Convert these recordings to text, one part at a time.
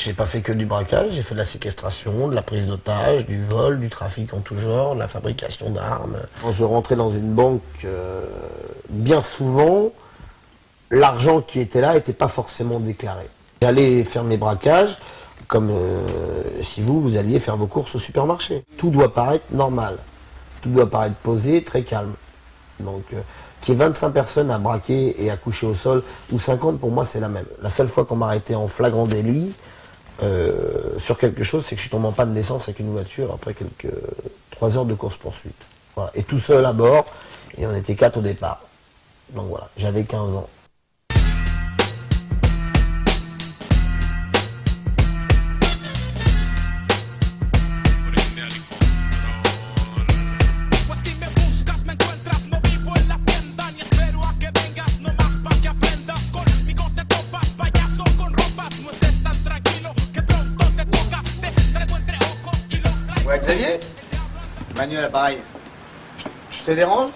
J'ai pas fait que du braquage, j'ai fait de la séquestration, de la prise d'otages, du vol, du trafic en tout genre, de la fabrication d'armes. Quand je rentrais dans une banque, bien souvent, l'argent qui était là n'était pas forcément déclaré. J'allais faire mes braquages comme si vous alliez faire vos courses au supermarché. Tout doit paraître normal, tout doit paraître posé, très calme. Donc, qu'il y ait 25 personnes à braquer et à coucher au sol, ou 50, pour moi, c'est la même. La seule fois qu'on m'a arrêté en flagrant délit sur quelque chose, c'est que je suis tombé en panne d'essence avec une voiture après 3 heures de course-poursuite. Voilà. Et tout seul à bord, et on était 4 au départ. Donc voilà, j'avais 15 ans. Ouais, Xavier? Manuel, appareil. Je te dérange?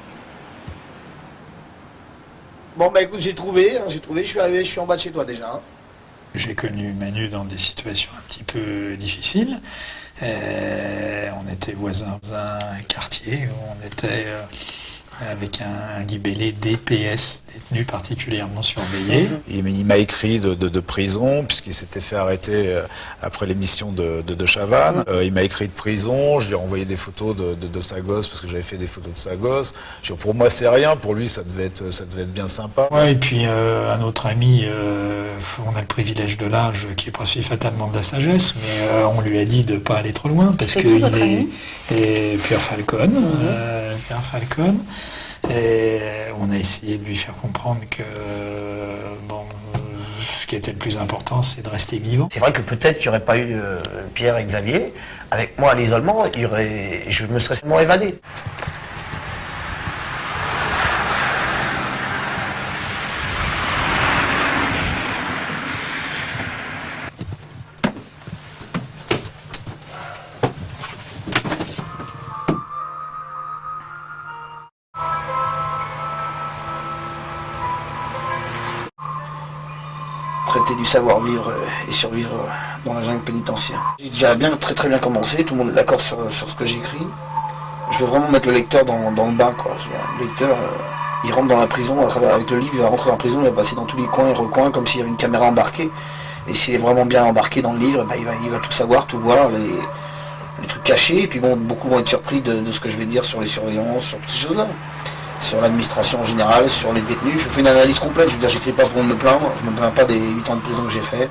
Bon, bah écoute, j'ai trouvé, je suis arrivé, je suis en bas de chez toi déjà. Hein. J'ai connu Manu dans des situations un petit peu difficiles. On était voisins dans un quartier où on était avec un libellé DPS, détenu particulièrement surveillé. Il m'a écrit de prison, puisqu'il s'était fait arrêter après l'émission de Chavannes. Il m'a écrit de prison, je lui ai envoyé des photos de sa gosse, parce que j'avais fait des photos de sa gosse. Pour moi, c'est rien, pour lui, ça devait être bien sympa. Ouais, et puis un autre ami, on a le privilège de l'âge qui est poursuivi fatalement de la sagesse, mais on lui a dit de ne pas aller trop loin, parce qu'il est Pierre Falcon. Pierre Falcon. Et on a essayé de lui faire comprendre que ce qui était le plus important, c'est de rester vivant. C'est vrai que peut-être qu'il n'y aurait pas eu Pierre et Xavier. Avec moi à l'isolement, je me serais seulement évadé. Traiter du savoir-vivre et survivre dans la jungle pénitentiaire. J'ai déjà très bien commencé, tout le monde est d'accord sur ce que j'écris. Je veux vraiment mettre le lecteur dans le bain, quoi. Le lecteur, il rentre dans la prison, avec le livre, il va rentrer dans la prison, il va passer dans tous les coins et recoins, comme s'il y avait une caméra embarquée. Et s'il est vraiment bien embarqué dans le livre, bah, il va tout savoir, tout voir, les trucs cachés. Et puis bon, beaucoup vont être surpris de ce que je vais dire sur les surveillants, sur toutes ces choses-là. Sur l'administration en général, sur les détenus. Je fais une analyse complète, je veux dire, j'écris pas pour me plaindre, je me plains pas des 8 ans de prison que j'ai fait.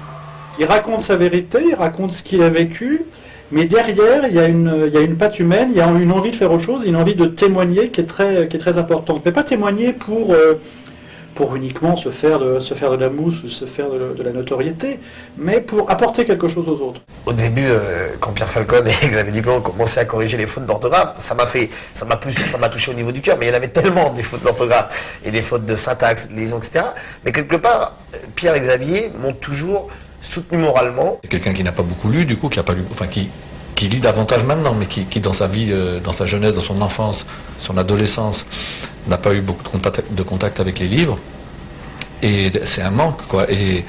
Il raconte sa vérité, il raconte ce qu'il a vécu, mais derrière, il y a une patte humaine, il y a une envie de faire autre chose, une envie de témoigner qui est très importante. Mais pas témoigner pour uniquement se faire de la mousse ou se faire de la notoriété, mais pour apporter quelque chose aux autres. Au début, quand Pierre Falcon et Xavier Dupont ont commencé à corriger les fautes d'orthographe, ça m'a touché au niveau du cœur, mais il y en avait tellement des fautes d'orthographe et des fautes de syntaxe, de liaison, etc. Mais quelque part, Pierre et Xavier m'ont toujours soutenu moralement. C'est quelqu'un qui n'a pas beaucoup lu, du coup, qui a pas lu, enfin qui lit davantage maintenant, mais qui dans sa vie, dans sa jeunesse, dans son enfance, son adolescence, n'a pas eu beaucoup de contact avec les livres. Et c'est un manque, quoi. Et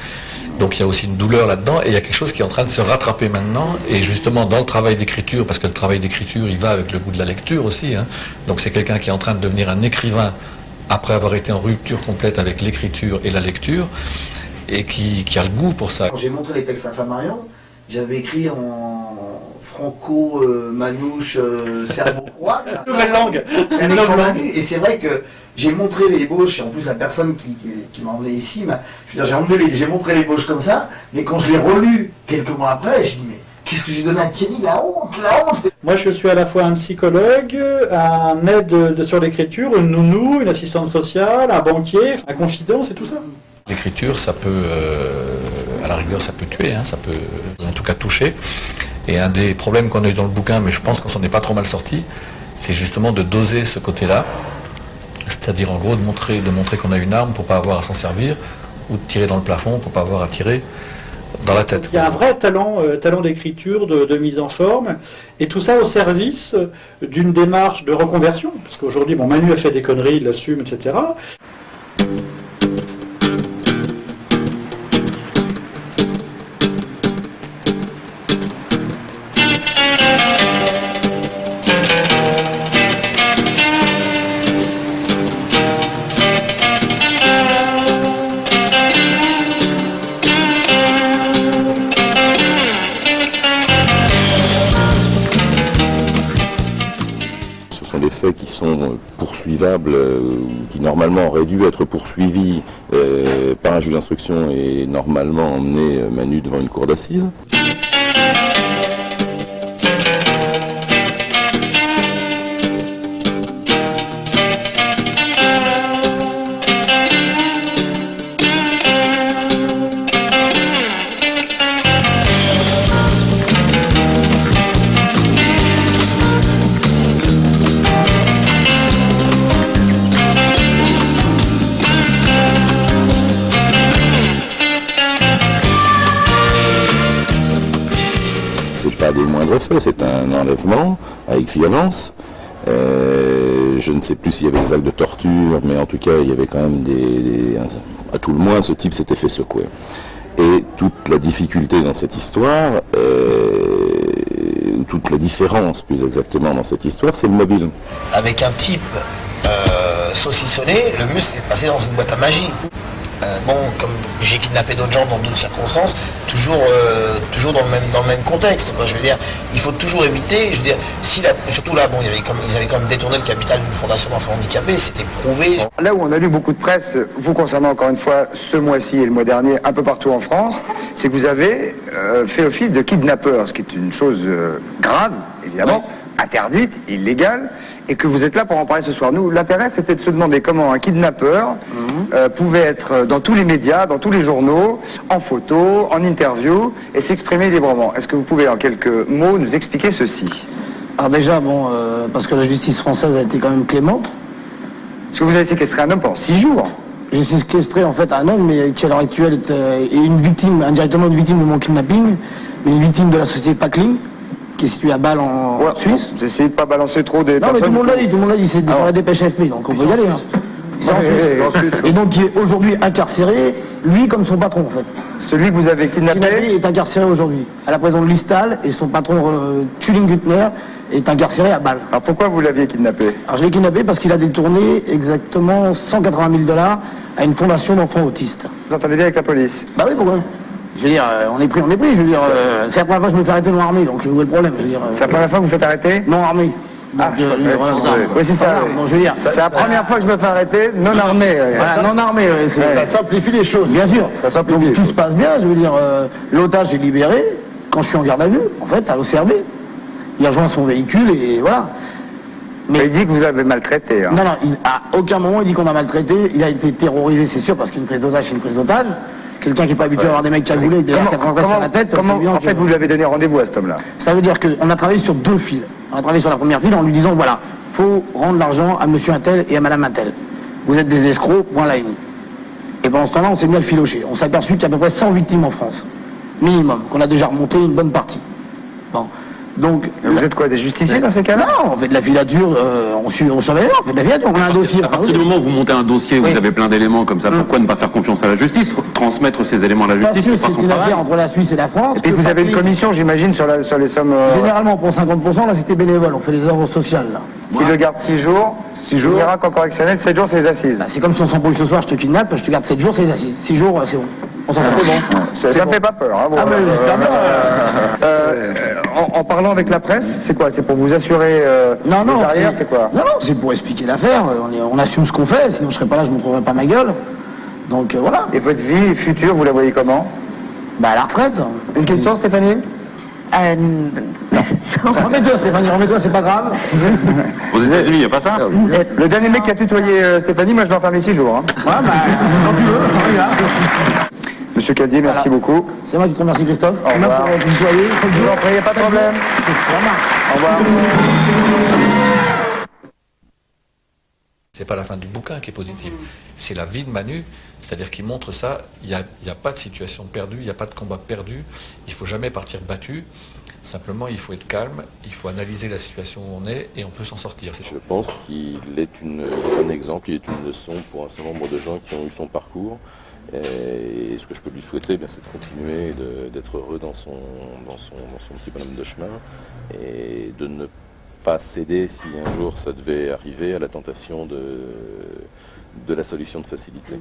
donc il y a aussi une douleur là-dedans, et il y a quelque chose qui est en train de se rattraper maintenant, et justement dans le travail d'écriture, parce que le travail d'écriture, il va avec le goût de la lecture aussi, hein. Donc c'est quelqu'un qui est en train de devenir un écrivain, après avoir été en rupture complète avec l'écriture et la lecture, et qui a le goût pour ça. Quand j'ai montré les textes à Flammarion, j'avais écrit en franco, manouche, serbo-croate. Nouvelle langue. Et c'est vrai que j'ai montré l'ébauche, et en plus la personne qui m'a emmené ici, j'ai montré l'ébauche comme ça, mais quand je l'ai relu quelques mois après, je dis mais qu'est-ce que j'ai donné à Thierry, la honte. Moi je suis à la fois un psychologue, un aide sur l'écriture, une nounou, une assistante sociale, un banquier, un confident, c'est tout ça. L'écriture, ça peut, à la rigueur, ça peut tuer, hein, ça peut en tout cas toucher. Et un des problèmes qu'on a eu dans le bouquin, mais je pense qu'on s'en est pas trop mal sorti, c'est justement de doser ce côté-là. C'est-à-dire en gros de montrer qu'on a une arme pour pas avoir à s'en servir, ou de tirer dans le plafond pour pas avoir à tirer dans la tête. Il y a un vrai talent d'écriture, de mise en forme, et tout ça au service d'une démarche de reconversion, parce qu'aujourd'hui, Manu a fait des conneries, il l'assume, etc. faits qui sont poursuivables, ou qui normalement auraient dû être poursuivis par un juge d'instruction et normalement emmener Manu devant une cour d'assises. C'est pas des moindres faits, c'est un enlèvement avec violence. Je ne sais plus s'il y avait des actes de torture, mais en tout cas, il y avait quand même à tout le moins, ce type s'était fait secouer. Et toute la difficulté dans cette histoire, toute la différence plus exactement dans cette histoire, c'est le mobile. Avec un type saucissonné, le mieux c'était de passer dans une boîte à magie. Bon, comme j'ai kidnappé d'autres gens dans d'autres circonstances, toujours dans le même contexte. Moi, je veux dire, il faut toujours éviter. Je veux dire, surtout là, bon, ils avaient quand même détourné le capital d'une fondation d'enfants handicapés, c'était prouvé. Là où on a lu beaucoup de presse, vous concernant encore une fois ce mois-ci et le mois dernier, un peu partout en France, c'est que vous avez fait office de kidnappeur, ce qui est une chose grave, évidemment, interdite, illégale, et que vous êtes là pour en parler ce soir. Nous, l'intérêt, c'était de se demander comment un kidnappeur pouvait être dans tous les médias, dans tous les journaux, en photo, en interview, et s'exprimer librement. Est-ce que vous pouvez, en quelques mots, nous expliquer ceci? Alors déjà, bon, parce que la justice française a été quand même clémente. Est-ce que vous avez séquestré un homme pendant 6 jours? J'ai séquestré en fait un homme, mais qui à l'heure actuelle est une victime, indirectement une victime de mon kidnapping, mais une victime de la société Pacling, qui est située à Bâle en Suisse. Vous essayez de pas balancer trop des Non, personnes... mais tout le monde l'a dit, c'est dans la dépêche FP, donc on peut y aller. Hein. Et donc qui est aujourd'hui incarcéré, lui comme son patron en fait. Celui que vous avez kidnappé est incarcéré aujourd'hui à la prison de Listal, et son patron Tulin Gutner est incarcéré à Bâle. Alors pourquoi vous l'aviez kidnappé? Alors je l'ai kidnappé parce qu'il a détourné exactement 180 000 $ à une fondation d'enfants autistes. Vous entendez bien avec la police? Bah oui, pourquoi? Je veux dire, on est pris, je veux dire, c'est la première fois que je me fais arrêter non armé, donc où est le problème, je veux dire. C'est la première fois que vous faites arrêter? Non armé. Oui, c'est ça. Bon, je veux dire, c'est la première fois que je me fais arrêter non armé. Voilà, non armé, ça simplifie les choses. Bien sûr, ça simplifie. Donc tout se passe bien, je veux dire, l'otage est libéré quand je suis en garde à vue, en fait, à l'OCRB. Il rejoint son véhicule et voilà. Mais il dit que vous l'avez maltraité. Hein. Non, à aucun moment il dit qu'on a maltraité. Il a été terrorisé, c'est sûr, parce qu'une prise d'otage, c'est une prise d'otage. Quelqu'un qui n'est pas habitué à avoir des mecs cagoulés avec des R80 sur la tête. En fait, vous lui avez donné rendez-vous à cet homme-là? Ça veut dire qu'on a travaillé sur 2 fils. On a travaillé sur la première file en lui disant, voilà, faut rendre l'argent à monsieur Untel et à madame Untel. Vous êtes des escrocs, point la ligne. Et pendant ce temps-là, on s'est mis à le filocher. On s'est aperçu qu'il y a à peu près 100 victimes en France. Minimum. Qu'on a déjà remonté une bonne partie. Bon. Donc, vous êtes quoi, des justiciers dans ces cas-là? Non, on fait de la filature, on surveille, on fait de la filature, on a un dossier. À partir du moment où vous montez un dossier, où vous avez plein d'éléments comme ça, pourquoi ne pas faire confiance à la justice, transmettre ces éléments à la justice pour faire son C'est une travail? affaire entre la Suisse et la France. Et puis vous avez une commission, j'imagine, sur les sommes... Généralement, pour 50%, là c'était bénévole, on fait les œuvres sociales. Là. S'il le garde 6 jours, il ira qu'en correctionnel, 7 jours, c'est les assises. Bah, c'est comme si on s'embrouille ce soir, je te kidnappe, je te garde 7 jours, c'est les assises. 6 jours, c'est bon. On s'en fout, c'est bon. Ça me fait pas peur. Hein, bon, en parlant avec la presse, c'est quoi? C'est pour vous assurer les arrières, c'est quoi? Non, c'est pour expliquer l'affaire. On assume ce qu'on fait, sinon je serais pas là, je ne montrerais pas ma gueule. Donc voilà. Et votre vie future, vous la voyez comment? Bah à la retraite. Une question, Stéphanie? Remets-toi Stéphanie, remets-toi, c'est pas grave. Aux États-Unis, il n'y a pas ça? Le dernier mec qui a tutoyé Stéphanie, moi je l'ai enfermé 6 jours. Hein. Ouais, bah quand tu veux, regarde. Monsieur Cadier, merci beaucoup. C'est moi qui te remercie Christophe. Au revoir. Pour tutoyer. Je vous en prie, pas de problème. Au revoir. C'est pas la fin du bouquin qui est positive, c'est la vie de Manu, c'est-à-dire qu'il montre ça, il n'y a pas de situation perdue, il n'y a pas de combat perdu, il ne faut jamais partir battu, simplement il faut être calme, il faut analyser la situation où on est et on peut s'en sortir. Je pense qu'il est un exemple, il est une leçon pour un certain nombre de gens qui ont eu son parcours. Et ce que je peux lui souhaiter, c'est de continuer d'être heureux dans son petit bonhomme de chemin et de ne pas céder si un jour ça devait arriver à la tentation de la solution de facilité.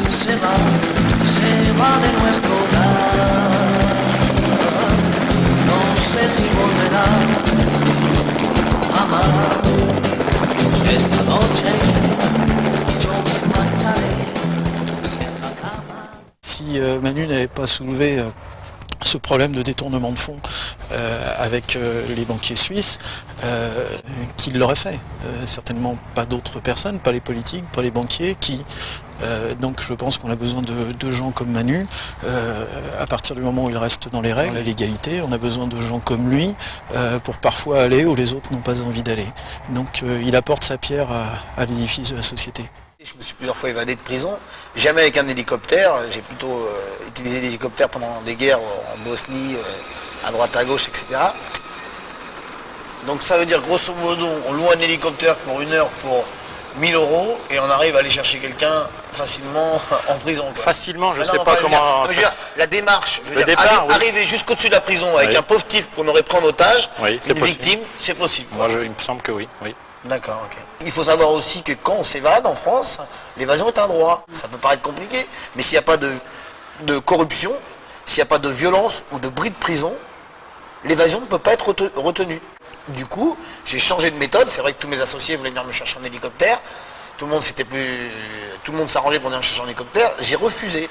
se va de nuestro hogar. No sé si volverá a amar. Esta noche yo me marcharé en la cama. Si Manu n'avait pas soulevé ce problème de détournement de fonds avec les banquiers suisses, qui l'aurait fait. Certainement pas d'autres personnes, pas les politiques, pas les banquiers, donc je pense qu'on a besoin de gens comme Manu, à partir du moment où il reste dans les règles, la légalité, on a besoin de gens comme lui pour parfois aller où les autres n'ont pas envie d'aller. Donc il apporte sa pierre à l'édifice de la société. Je me suis plusieurs fois évadé de prison, jamais avec un hélicoptère, j'ai plutôt utilisé des hélicoptères pendant des guerres en Bosnie, à droite à gauche, etc. Donc ça veut dire grosso modo, on loue un hélicoptère pour 1 heure pour 1 000 € et on arrive à aller chercher quelqu'un facilement en prison. Quoi. Facilement, je ne sais pas comment... La démarche, arriver jusqu'au-dessus de la prison avec un pauvre type qu'on aurait pris en otage, une victime, c'est possible. Moi, il me semble que oui. D'accord, ok. Il faut savoir aussi que quand on s'évade en France, l'évasion est un droit. Ça peut paraître compliqué, mais s'il n'y a pas de corruption, s'il n'y a pas de violence ou de bris de prison, l'évasion ne peut pas être retenue. Du coup, j'ai changé de méthode. C'est vrai que tous mes associés voulaient venir me chercher en hélicoptère. Tout le monde s'arrangeait pour venir me chercher en hélicoptère. J'ai refusé.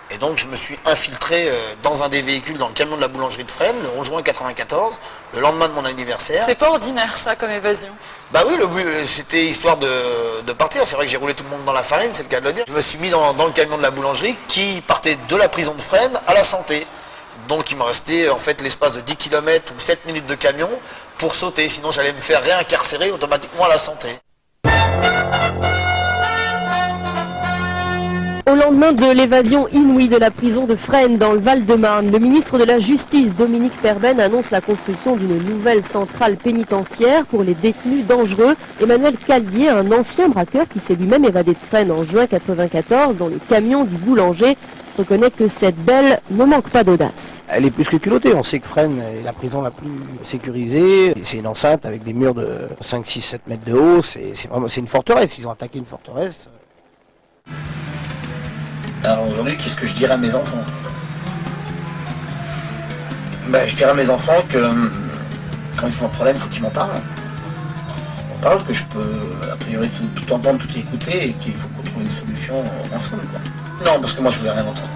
Et donc je me suis infiltré dans un des véhicules, dans le camion de la boulangerie de Fresnes, le 11 juin 1994, le lendemain de mon anniversaire. C'est pas ordinaire ça comme évasion. Bah oui, le but c'était histoire de partir. C'est vrai que j'ai roulé tout le monde dans la farine, c'est le cas de le dire. Je me suis mis dans le camion de la boulangerie qui partait de la prison de Fresnes à la Santé. Donc il me restait en fait l'espace de 10 km ou 7 minutes de camion pour sauter. Sinon j'allais me faire réincarcérer automatiquement à la Santé. Au lendemain de l'évasion inouïe de la prison de Fresnes dans le Val-de-Marne, le ministre de la Justice, Dominique Perben, annonce la construction d'une nouvelle centrale pénitentiaire pour les détenus dangereux. Emmanuel Caldier, un ancien braqueur qui s'est lui-même évadé de Fresnes en juin 1994 dans le camion du boulanger, reconnaît que cette belle ne manque pas d'audace. Elle est plus que culottée. On sait que Fresnes est la prison la plus sécurisée. C'est une enceinte avec des murs de 5, 6, 7 mètres de haut. C'est une forteresse. Ils ont attaqué une forteresse. Alors aujourd'hui, qu'est-ce que je dirais à mes enfants? Je dirais à mes enfants que quand ils ont un problème, il faut qu'ils m'en parlent. On parle que je peux a priori tout entendre, tout écouter et qu'il faut qu'on trouve une solution ensemble. Non, parce que moi je voulais rien entendre.